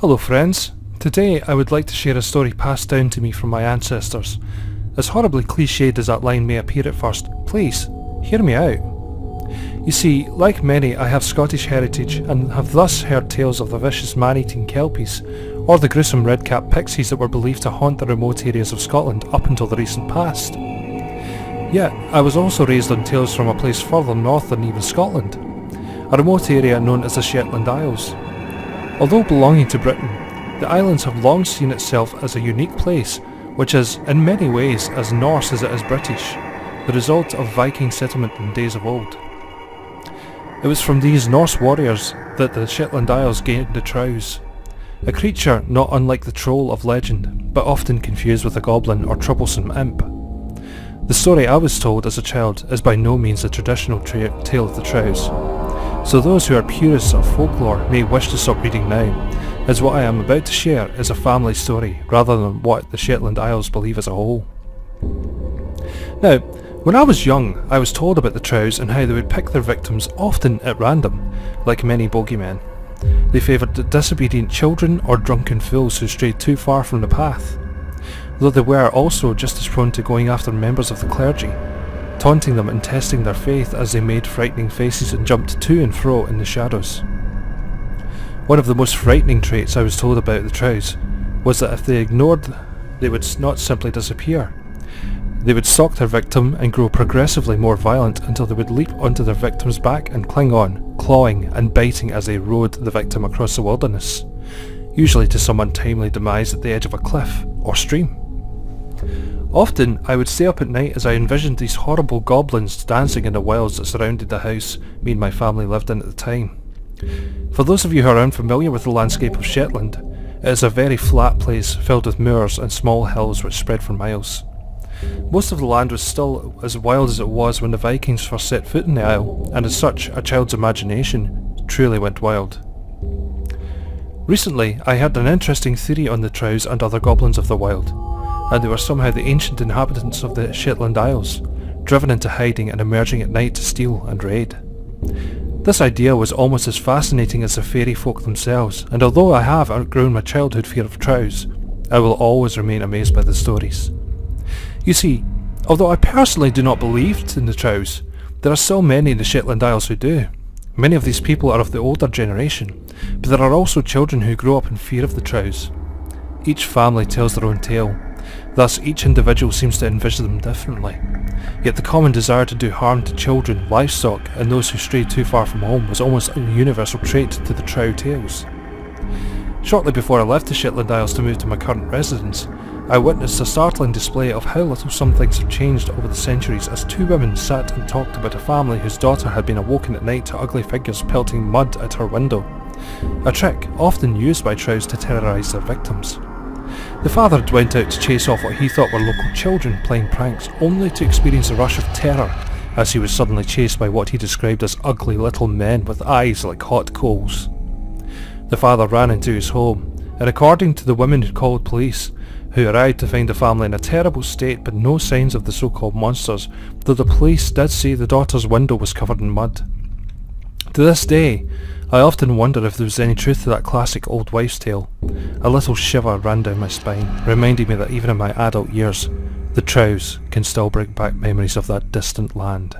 Hello friends, today I would like to share a story passed down to me from my ancestors. As horribly cliched as that line may appear at first, please, hear me out. You see, like many, I have Scottish heritage and have thus heard tales of the vicious man-eating kelpies, or the gruesome red-capped pixies that were believed to haunt the remote areas of Scotland up until the recent past. Yet, I was also raised on tales from a place further north than even Scotland, a remote area known as the Shetland Isles. Although belonging to Britain, the islands have long seen itself as a unique place, which is, in many ways, as Norse as it is British, the result of Viking settlement in days of old. It was from these Norse warriors that the Shetland Isles gained the Trows, a creature not unlike the troll of legend, but often confused with a goblin or troublesome imp. The story I was told as a child is by no means a traditional tale of the Trows, so those who are purists of folklore may wish to stop reading now, as what I am about to share is a family story rather than what the Shetland Isles believe as a whole. Now, when I was young, I was told about the Trows and how they would pick their victims often at random, like many bogeymen. They favoured disobedient children or drunken fools who strayed too far from the path, though they were also just as prone to going after members of the clergy, taunting them and testing their faith as they made frightening faces and jumped to and fro in the shadows. One of the most frightening traits I was told about the Trows was that if they ignored, they would not simply disappear. They would stalk their victim and grow progressively more violent until they would leap onto their victim's back and cling on, clawing and biting as they rode the victim across the wilderness, usually to some untimely demise at the edge of a cliff or stream. Often I would stay up at night as I envisioned these horrible goblins dancing in the wilds that surrounded the house me and my family lived in at the time. For those of you who are unfamiliar with the landscape of Shetland, it is a very flat place filled with moors and small hills which spread for miles. Most of the land was still as wild as it was when the Vikings first set foot in the isle, and as such, a child's imagination truly went wild. Recently, I heard an interesting theory on the Trows and other goblins of the wild, and they were somehow the ancient inhabitants of the Shetland Isles, driven into hiding and emerging at night to steal and raid. This idea was almost as fascinating as the fairy folk themselves, and although I have outgrown my childhood fear of Trows, I will always remain amazed by the stories. You see, although I personally do not believe in the Trows, there are still many in the Shetland Isles who do. Many of these people are of the older generation, but there are also children who grow up in fear of the Trows. Each family tells their own tale, thus each individual seems to envisage them differently. Yet the common desire to do harm to children, livestock, and those who stray too far from home was almost a universal trait to the Trow tales. Shortly before I left the Shetland Isles to move to my current residence, I witnessed a startling display of how little some things have changed over the centuries as two women sat and talked about a family whose daughter had been awoken at night to ugly figures pelting mud at her window, a trick often used by Trows to terrorise their victims. The father had went out to chase off what he thought were local children playing pranks, only to experience a rush of terror as he was suddenly chased by what he described as ugly little men with eyes like hot coals. The father ran into his home, and according to the women who called police, who arrived to find the family in a terrible state but no signs of the so-called monsters, though the police did say the daughter's window was covered in mud. To this day, I often wonder if there was any truth to that classic old wives' tale. A little shiver ran down my spine, reminding me that even in my adult years, the Trows can still bring back memories of that distant land.